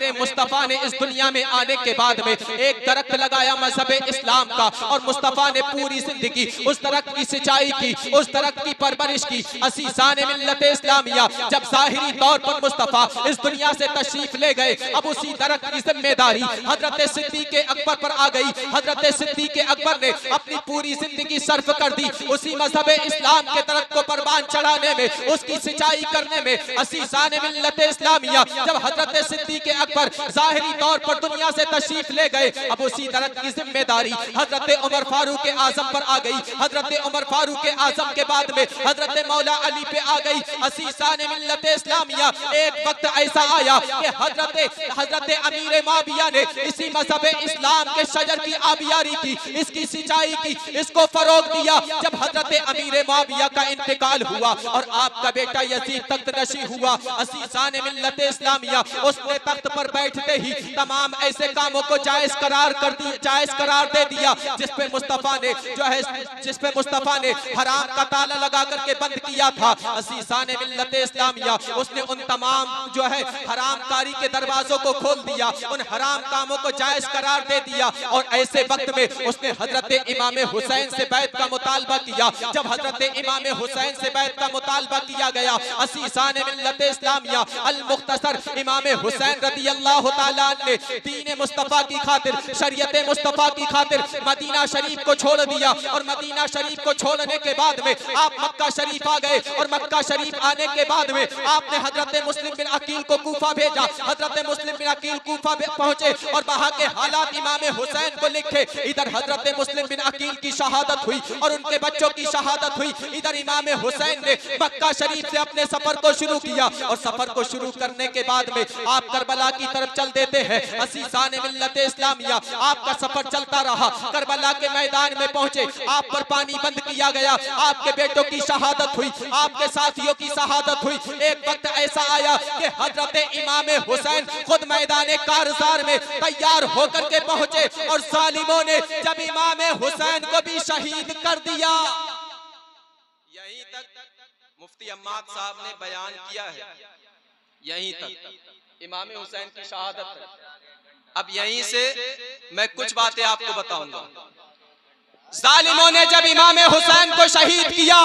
मेरे मुस्तफ़ा ने इस दुनिया में आने के बाद में एक दरख्त लगाया मजहब इस्लाम का, और मुस्तफ़ा ने पूरी जिंदगी उस दरख्त की सिंचाई की, उस दरख्त की परवरिश की। असीसाने मिल्लत इस्लामिया जब ज़ाहिरी तौर पर मुस्तफ़ा इस दुनिया से तशरीफ ले गए, अब उसी दरख्त की जिम्मेदारी हजरत सिद्दीक़ अकबर पर आ गई। हजरत सिद्दीक़ अकबर ने अपनी पूरी जिंदगी सर्फ कर दी उसी मजहब इस्लाम के दरख्त को परवान चढ़ाने में, उसकी सिंचाई करने में। असीसाने मिल्लत इस्लामिया जब हजरत सिद्दीक़ अकबर ज़ाहिरी तौर पर दुनिया से तशरीफ ले गए, अब उसी दरख्त की जिम्मेदारी हजरत उमर फारूक आजम पर आ गई। हजरत उमर फारूक आजम के बाद में हजरत मौला अली पे आ गई। असीसाने मिल्लत इस्लामिया एक वक्त ऐसा आया कि हजरत अमीर मुआविया ने इसी मजहब इस्लाम के शजर की आबियारी की, इसकी सिंचाई की, इसको फरोग दिया। जब हजरत अमीर मुआविया का इंतकाल हुआ और आपका बेटा यजीद तख्त नशी हुआ, असीसाने मिल्लत इस्लामिया उसने तख्त पर बैठते ही तमाम ऐसे कामों को जायज करार दे दिया जिसपे मुस्तफा ने हराम का ताला लगा करके बंद किया था। असीसाने मिल्लत इस्लामिया उसने उन तमाम हरामकारी के दरवाजों को खोल दिया, उन हराम कामों को जायज करार दे दिया। और ऐसे वक्त में उसने हजरत इमाम हुसैन से बैत का मुतालबा किया। जब हजरत इमाम हुसैन से बैत का मुतालबा किया गया, असीसाने मिल्लत इस्लामिया अल मुख्तसर इमाम हुसैन रज़ियल्लाहु ताला ने दीन मुस्तफा की खातिर, शरीयत मुस्तफा की खातिर मदीना शरीफ को छोड़ दिया। और मदीना शरीफ को छोड़ने के बाद में आप मक्का शरीफ आ गए, और मक्का शरीफ आने के बाद में आपने हजरत मुस्लिम बिन अकील को कूफा भेजा। हजरत मुस्लिम बिन अकील कूफा पहुंचे और वहां के हालात इमाम हुसैन को लिखे। इधर हजरत मुस्लिम बिन अकील की शहादत हुई और उनके बच्चों की शहादत हुई। इधर इमाम हुसैन ने मक्का शरीफ से अपने सफर को शुरू किया, और सफर को शुरू करने के बाद में आप करबला की तरफ चल देते हैं। असीसाने मिल्लत इस्लामिया आपका सफर चलता रहा, करबला के मैदान में पहुंचे, आप पर पानी बंद किया गया, आपके बेटों की शहादत हुई, आपके साथियों की शहादत हुई। एक वक्त ऐसा आया कि हजरत इमाम हुसैन खुद मैदान कारजार में तैयार होकर के पहुंचे, और जालिमों ने जब इमाम हुसैन को भी शहीद कर दिया। यहीं तक मुफ्ती अम्माद साहब ने बयान किया है, यहीं तक इमाम हुसैन की शहादत। अब यहीं से मैं कुछ बातें आपको बताऊंगा। जालिमों ने जब इमाम हुसैन को शहीद किया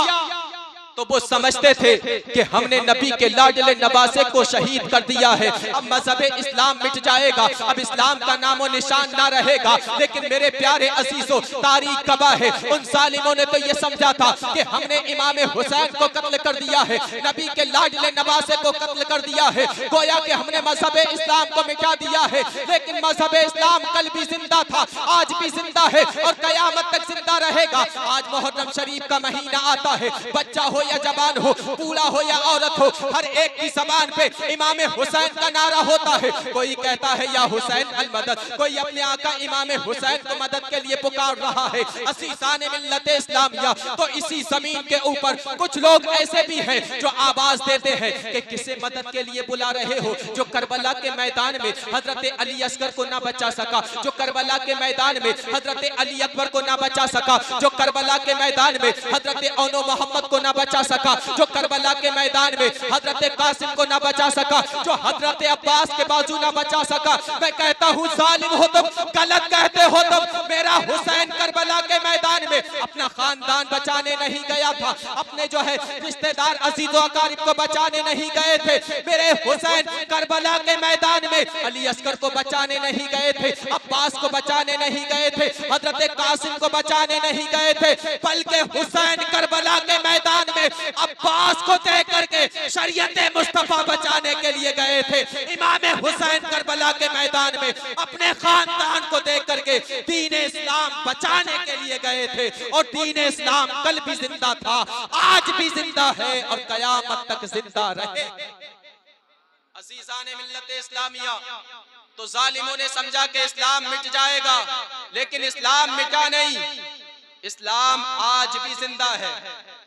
तो वो समझते थे कि हमने नबी के लाडले नवासे को शहीद कर दिया है, अब मजहब इस्लाम मिट जाएगा, अब इस्लाम का नामो निशान ना रहेगा। लेकिन मेरे प्यारे अजीजों, तारीख गवाह है, उन जालिमों ने तो ये समझा था कि हमने इमाम हुसैन को कत्ल कर दिया है, नबी के लाडले नवासे को कत्ल कर दिया है, गोया कि हमने मजहब इस्लाम को मिटा दिया है। लेकिन मजहब इस्लाम कल भी जिंदा था, आज भी जिंदा है, और कयामत तक जिंदा रहेगा। आज मुहर्रम शरीफ का महीना आता है, बच्चा हो या जवान हो, बूढ़ा हो या औरत हो, हर एक की ज़बान पे इमाम हुसैन का नारा होता है। कोई कहता है या हुसैन अल मदद, कोई अपने आका इमाम हुसैन को मदद के लिए पुकार रहा है। असीसाने मिल्लत इस्लामिया तो इसी जमीन के ऊपर कुछ लोग ऐसे भी हैं जो आवाज देते हैं कि किसे मदद के लिए बुला रहे हो, जो करबला के मैदान में हजरत अली असगर को ना बचा सका, जो करबला के मैदान में हजरत अली अकबर को ना बचा सका, जो करबला के मैदान में हजरत औनो मोहम्मद को ना बचा सका, जो करबला के मैदान में हजरत कासिम को ना बचा सका, जो हजरत अब्बास के बाजू ना बचा सका। मैं कहता हूँ जालिम हो तुम, गलत कहते हो तुम। मेरा हुसैन करबला के मैदान में अपना खानदान बचाने नहीं गया था, अपने रिश्तेदार अजीज़ो अकारिब को बचाने नहीं गए थे। मेरे हुसैन करबला के मैदान में अली असगर को बचाने नहीं गए थे, अब्बास को बचाने नहीं गए थे, हजरत कासिम को बचाने नहीं गए थे, बल्कि हुसैन करबला के मैदान में अब्बास को देख करके शरीयत मुस्तफा बचाने के लिए गए थे। इमाम हुसैन करबला के मैदान में अपने खानदान को देख करके दीन इस्लाम बचाने के लिए गए थे, और दीन इस्लाम कल भी जिंदा था, आज भी जिंदा है, और कयामत तक जिंदा रहे। अजीज़ाने मिल्लत इस्लामिया तो जालिमों ने समझा कि इस्लाम मिट जाएगा, लेकिन इस्लाम मिटा नहीं, इस्लाम आज भी जिंदा है,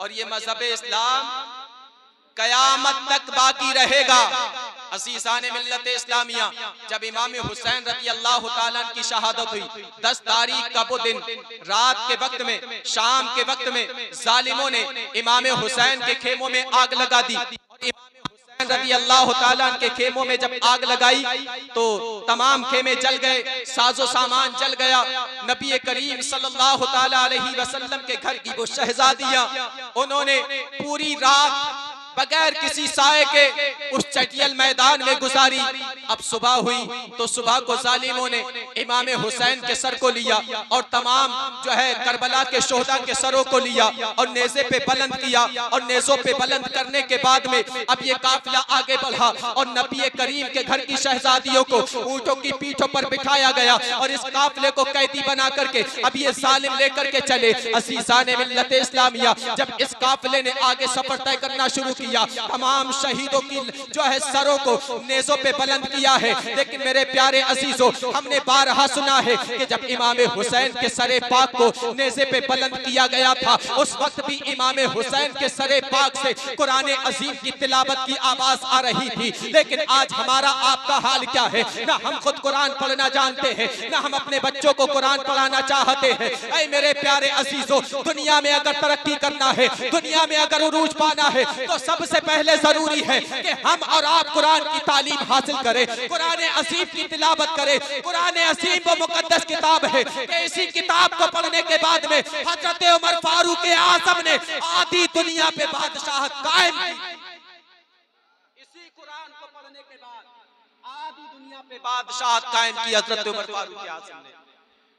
और ये मजहब इस्लाम कयामत तक बाकी रहेगा। असीसाने मिल्लत इस्लामिया जब इमाम हुसैन रज़ियल्लाहु ताला की शहादत हुई, 10 तारीख का वो दिन रात के वक्त में, शाम के वक्त में जालिमों ने इमाम हुसैन के खेमों में आग लगा दी। हुसैन रदी अल्लाह ताला के खेमों में जब आग लगाई तो तमाम खेमे जल गए, साजो सामान जल गया। नबी करीम सल्लल्लाहु ताला अलैहि वसल्लम के घर की वो शहजादियां, उन्होंने पूरी रात बगैर किसी साए के उस चटियल मैदान में गुजारी। अब सुबह हुई तो सुबह को जालिमों ने इमाम हुसैन के सर को लिया और तमाम जो है करबला के शोहदा के सरों को लिया और नेज़े पे बुलंद किया, और नेज़ों पे बुलंद करने के बाद में अब ये काफिला आगे बढ़ा और नबी करीम के घर की शहजादियों को ऊंटों की पीठों पर बिठाया गया और इस काफिले को कैदी बना करके अब ये जालिम लेकर के चले। अज़ीज़ाने मिल्लत इस्लामिया, जब इस काफिले ने आगे सफर तय करना शुरू किया, तमाम शहीदों की जो है सरों को नेज़ों पे बुलंद किया है। लेकिन मेरे प्यारे अजीजों, हमने बारहा सुना है कि जब इमाम हुसैन के सरे पाक को नेज़े पे बुलंद किया गया था, उस वक्त भी इमाम हुसैन के सरे पाक से कुरान अजीम की तिलावत की आवाज आ रही थी। लेकिन आज हमारा आपका हाल क्या है? ना हम खुद कुरान पढ़ना जानते हैं, ना हम अपने बच्चों को कुरान पढ़ाना चाहते हैं। ऐ मेरे प्यारे अजीजों, दुनिया में अगर तरक्की करना है, दुनिया में अगर उरूज पाना है, तो सबसे पहले जरूरी है कि हम और आप कुरान की तालीम हासिल करें, कुरान अजीम की तिलावत करें। कुरान अजीम वो मुकद्दस किताब है कि इसी किताब को पढ़ने के बाद में हजरत उमर फारूक आज़म ने आधी दुनिया पे बादशाहत कायम की। इसी कुरान को पढ़ने के बाद आधी दुनिया पे बादशाहत कायम की हजरत उमर फारूक आज़म ने।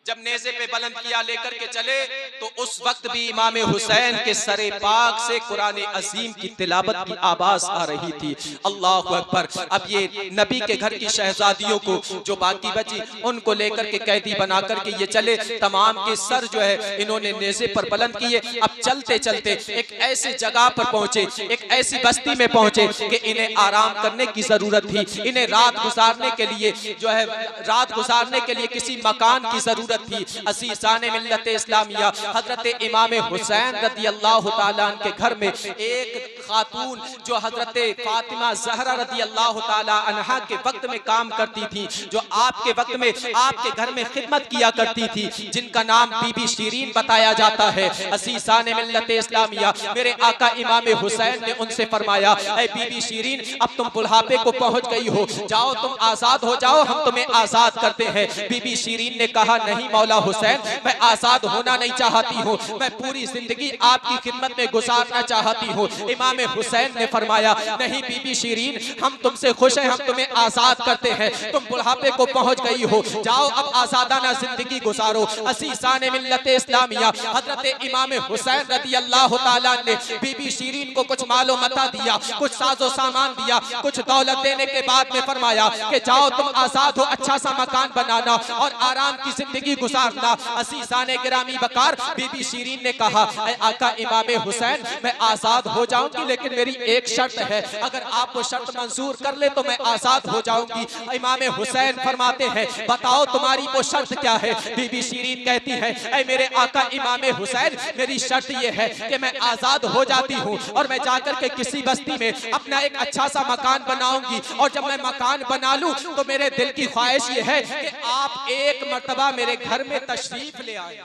जब नेज़े पे बुलंद किया लेकर के चले तो उस वक्त भी इमाम हुसैन के सरे पाक से कुरान अजीम की तिलावत की आवाज आ रही थी। अल्लाहु अकबर। अब ये नबी के घर की शहजादियों को जो बाकी बची उनको लेकर के कैदी बना करके ये चले। तमाम के सर जो है इन्होंने नेज़े पर बुलंद किए। अब चलते चलते एक ऐसी जगह पर पहुंचे, एक ऐसी बस्ती में पहुंचे कि इन्हें आराम करने की जरूरत थी। इन्हें रात गुजारने के लिए जो है रात गुजारने के लिए किसी मकान की जरूरत थी। अज़ीज़ाने मिल्लत इस्लामिया, हजरत इमाम हुसैन रज़ी अल्लाह ताला के घर में एक खातून जो हजरत फातिमा ज़हरा रज़ी अल्लाह ताला अन्हा के वक्त में काम करती थी, जो आपके वक्त में आपके घर में खिदमत किया करती थी, जिनका नाम बीबी शीरीन बताया जाता है। अज़ीज़ाने मिल्लत इस्लामिया, मेरे आका इमाम हुसैन ने उनसे फरमाया, ऐ बीबी शीरीन, अब तुम बुढ़ापे को पहुंच गई हो, जाओ तुम आजाद हो जाओ, हम तुम्हें आजाद करते हैं। बीबी शीरीन ने कहा, नहीं मौला हुसैन, मैं आजाद होना नहीं चाहती हूँ, मैं पूरी जिंदगी आपकी खिदमत में गुजारना चाहती हूँ। इमाम हुसैन ने फरमाया, नहीं बीबी शीरीन, हम तुमसे खुश हैं, हम तुम्हें आजाद करते हैं। तुम बुढ़ापे को पहुंच गई हो, जाओ अब आजादाना जिंदगी गुजारो। अज़ीज़ाने मिल्लत इस्लामिया, हजरत इमाम हुसैन रज़ी अल्लाह ताला ने बीबी शीरीन को कुछ मालो मता दिया, कुछ साजो सामान दिया, कुछ दौलत देने के बाद में फरमाया कि जाओ तुम आजाद हो, अच्छा सा मकान बनाना और आराम की जिंदगी गुजारना। अज़ीज़ाने गिरामी वकार, बीबी शीरीन ने कहा, ऐ आका इमाम हुसैन, मैं आजाद हो जाऊंगी, लेकिन मेरी एक शर्त है, अगर आप वो शर्त मंजूर कर ले तो मैं आजाद हो जाऊंगी। इमाम हुसैन फरमाते हैं, बताओ तुम्हारी वो शर्त क्या है? बीबी शीरीन कहती है, ऐ मेरे आका इमाम हुसैन, मेरी शर्त ये है कि मैं आजाद हो जाती हूँ और मैं जाकर के किसी बस्ती में अपना एक अच्छा सा मकान बनाऊंगी, और जब मैं मकान बना लूं तो मेरे दिल की ख्वाहिश ये है कि आप एक मर्तबा मेरे घर में तशरीफ ले आए।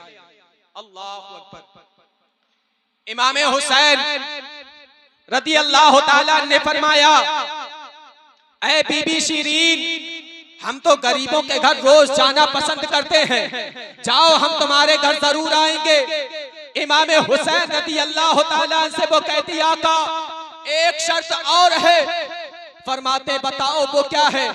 अल्लाहु अकबर। इमाम हुसैन रज़ी अल्लाह ताला ने फरमाया, ऐ बीबी शीरीन, हम तो गरीबों के घर रोज जाना पसंद करते हैं, जाओ हम तुम्हारे घर जरूर आएंगे। इमाम हुसैन रज़ी अल्लाह ताला से वो कहती, आका एक शर्त और है। फरमाते, बताओ वो क्या है?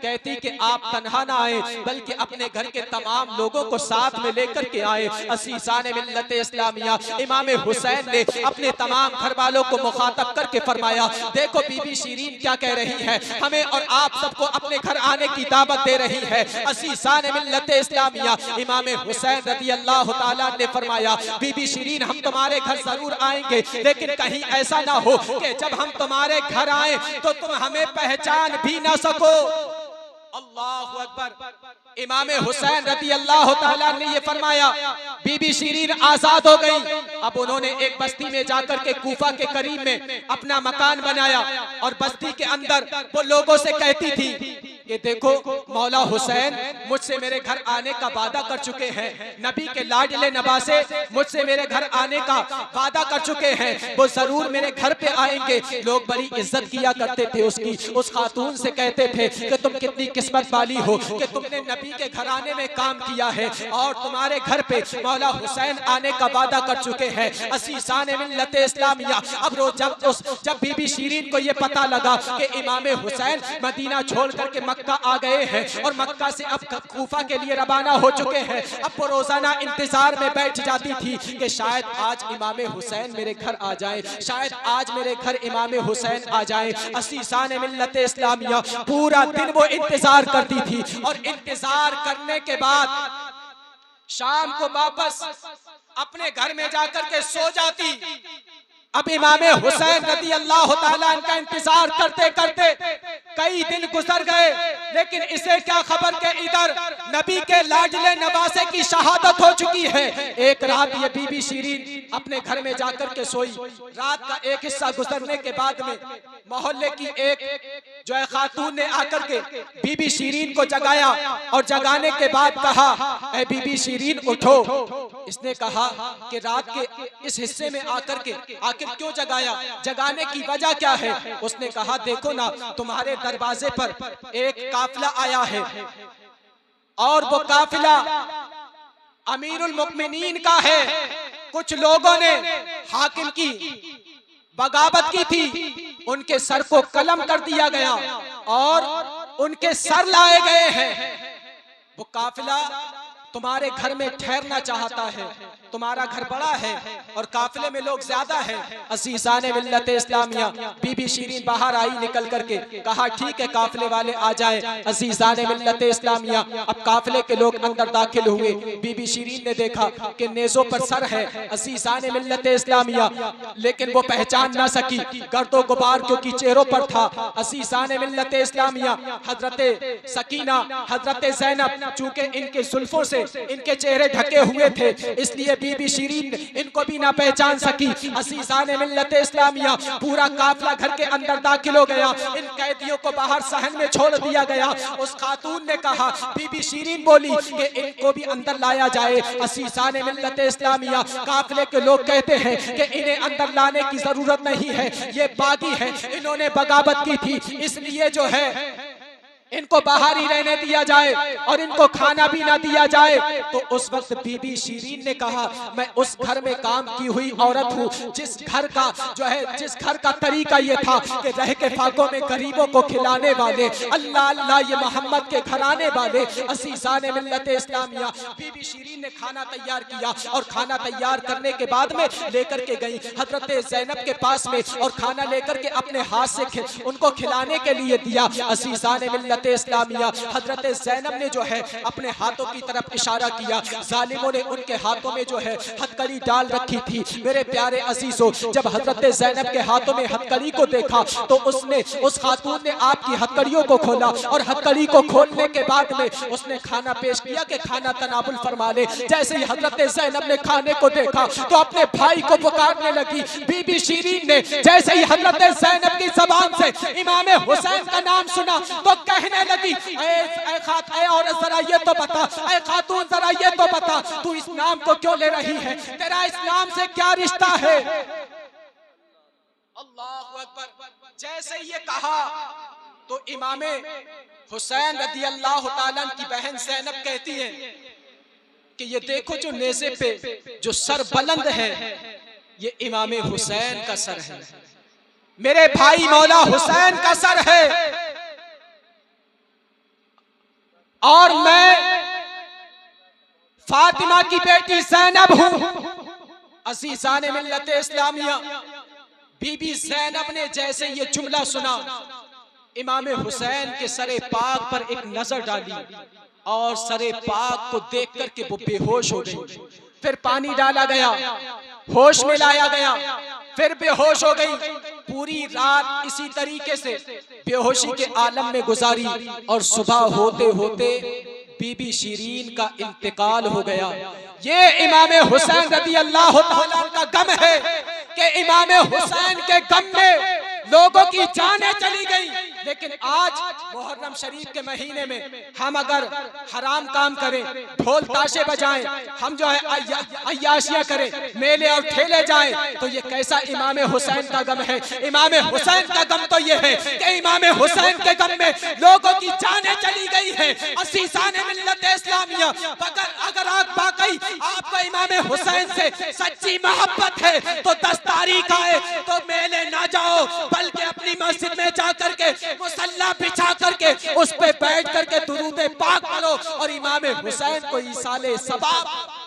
कहती कि आप तन्हा ना आए, बल्कि अपने घर के तमाम लोगों को साथ में लेकर के आए। अज़ीज़ाने मिल्लत इस्लामिया, इमाम हुसैन ने अपने तमाम घर वालों को मुखातब करके फरमाया, देखो बीबी शीरीन क्या कह रही है, हमें और आप सबको अपने घर आने की दावत दे रही है। अज़ीज़ाने मिल्लत इस्लामिया, इमाम हुसैन रज़ी अल्लाह ताला ने फरमाया, बीबी शीरीन, हम तुम्हारे घर जरूर आएंगे, लेकिन कहीं ऐसा ना हो कि जब हम तुम्हारे घर आए तो तुम हमें पहचान भी ना सको। अल्लाहु अकबर। इमाम हुसैन रज़ी अल्लाह ताला ने ये फरमाया, बीबी शीरीन आजाद हो गई। अब उन्होंने एक बस्ती में जाकर के कूफा के करीब में अपना मकान बनाया और बस्ती के अंदर वो लोगों से कहती थी कि देखो मौला हुसैन मुझसे मेरे घर आने का वादा कर चुके हैं, नबी के लाडले नवासे मुझसे मेरे घर आने का वादा कर चुके हैं, वो जरूर मेरे घर पे आएंगे। लोग बड़ी इज्जत किया करते थे उसकी, उस खातून से कहते थे कि तुम कितनी किस्मत वाली हो कि तुमने नबी के घराने में काम किया है और तुम्हारे घर पे मौला हुसैन आने का वादा कर चुके हैं। असीसाने मिल्लत इस्लामिया। अब रोज जब बीबी शीरीन को ये पता लगा कि इमाम हुसैन मदीना छोड़ करके मक्का आ गए हैं और मक्का से अब कूफा के लिए रवाना हो चुके हैं, अब वो रोजाना इंतजार में बैठ जाती थी कि शायद आज इमाम हुसैन मेरे घर आ जाए, शायद आज मेरे घर इमाम हुसैन आ जाए। असीसाने मिल्लत इस्लामिया पूरा दिन वो इंतजार करती थी और इंतजार करने के बाद शाम को वापस अपने घर में जाकर के सो जाती। अब इमाम हुसैन रज़ी अल्लाह तआला अन्हु इंतजार करते करते कई दिन गुजर गए, लेकिन इसे क्या खबर के इधर नबी के लाडले नवासे की शहादत हो चुकी है। एक रात ये बीबी शीरीन अपने घर में जाकर के सोई। रात का एक हिस्सा गुजरने के बाद में मोहल्ले की एक जो है खातून ने आकर के बीबी शीरीन को जगाया और जगाने के बाद कहा, ऐ बीबी शीरीन उठो। इसने कहा कि रात के इस हिस्से में आकर के आखिर क्यों जगाया, जगाने की वजह क्या है। उसने कहा देखो ना, तुम्हारे दरवाजे पर एक काफिला आया है और वो काफिला अमीरुल मुमिनीन का है। कुछ लोगों ने हाकिम की बगावत की थी, उनके सर को कलम कर दिया गया और उनके सर लाए गए हैं। वो काफिला तुम्हारे घर में ठहरना चाहता है, तुम्हारा घर बड़ा है और काफिले में लोग ज्यादा हैं। असीसाने मिल्लत इस्लामिया बीबी शीरीन बाहर आई निकल करके, कहा ठीक है काफिले वाले आ जाए। असीसाने मिल्लत इस्लामिया अब काफिले के लोग अंदर दाखिल हुए। बीबी शीरीन ने देखा कि नेज़ों पर सर है असीसाने मिल्लत इस्लामिया, लेकिन वो पहचान ना सकी, गर्दो गुबार क्योंकि चेहरों पर था। असीसाने मिल्लत इस्लामिया हजरत सकीना, हजरत ज़ैनब, चूंकि इनके जुल्फों से इनके चेहरे ढके हुए थे इसलिए बीबी शीरीन इनको भी ना पहचान सकी। असीसाने मिल्लत इस्लामिया पूरा काफिला घर के अंदर दाखिल हो गया, इन कैदियों को बाहर सहन में छोड़ दिया गया। उस खातून ने कहा, बीबी शीरीन बोली कि इनको भी अंदर लाया जाए। असीसाने मिल्लत इस्लामिया काफिले के लोग कहते हैं कि इन्हें अंदर लाने की जरूरत नहीं है, ये बागी है, इन्होंने बगावत की थी, इसलिए जो है इनको बाहर ही रहने दिया जाए और इनको खाना भी ना दिया जाए। तो उस वक्त बीबी शीरीन ने कहा, मैं उस घर में काम की हुई औरत हूँ जिस घर का जो है, जिस घर का तरीका ये था कि रह के फाकों में गरीबों को खिलाने वाले, अल्लाह अल्लाह ये मोहम्मद के घराने वाले। असीसाने मिल्लत इस्लामिया बीबी शीरीन ने खाना तैयार किया और खाना तैयार करने के बाद में लेकर के गई हजरत ज़ैनब के पास में और खाना लेकर के अपने हाथ से उनको खिलाने के लिए दिया। असीसाने मिल्लत इस्लामिया हजरत ज़ैनब ने जो है अपने हाथों की तरफ इशारा किया, जालिमों ने उनके हाथों में जो है हथकड़ी डाल रखी थी। मेरे प्यारे अजीजों, जब हजरत ज़ैनब के हाथों में हथकड़ी को देखा तो उसने, उस खातून ने आपकी हथकड़ियों को खोला और हथकड़ी को खोलने के बाद में उसने खाना पेश किया कि खाना तनावुल फरमा ले। जैसे ही हजरत ज़ैनब ने खाने को देखा तो अपने भाई को पुकारने लगी। बीबी शीरीन ने जैसे ही हजरत ज़ैनब की ज़बान से इमाम हुसैन का नाम सुना तो कहने लगी, ऐ औरत जरा ये तो बता, ऐ खातून जरा ये तो बता, तू इस नाम को क्यों ले रही है, तेरा इस नाम से क्या रिश्ता है। अल्लाहु अकबर। जैसे ये कहा तो इमाम हुसैन रज़ी अल्लाह तआला की बहन ज़ैनब कहती है कि ये देखो जो नेज़े पे जो सर बुलंद है ये इमाम हुसैन का सर है, मेरे भाई मौला हुसैन का सर है और मैं फातिमा की बेटी ज़ैनब हूं। अज़ीज़ाने मिल्लत इस्लामिया बीबी ज़ैनब ने जैसे ये जुमला सुना, इमाम हुसैन के सरे पाक पर एक नजर डाली और सरे पाक को देख करके वो बेहोश हो गई। फिर पानी डाला गया, होश में लाया गया, फिर बेहोश हो गई। पूरी रात इसी तरीके से बेहोशी के आलम में गुजारी और सुबह होते होते बीबी शीरीन का इंतकाल हो गया। ये इमाम हुसैन रज़ी अल्लाह तआला का गम है कि इमाम हुसैन के गम में लोगों की जानें चली गई। लेकिन आज मुहर्रम शरीफ के महीने में हम अगर हराम काम करें, ढोल ताशे बजाएं, हम जो है अय्याशियां करें, मेले और ठेले जाएं, तो ये कैसा इमाम हुसैन का गम है। इमाम हुसैन का गम तो ये है कि इमाम हुसैन के गम में लोगों की जानें चली गई है। असीसाने मिल्लत इस्लामिया, अगर आप वाकई आपको इमाम हुसैन से सच्ची मोहब्बत है तो 10 तारीख आए तो मेले ना जाओ, बल्कि अपनी मस्जिद में जा करके मुसल्ला बिछा करके उस पे बैठ करके दुरूद पाक पढ़ो और इमाम हुसैन को ईसाले सबाब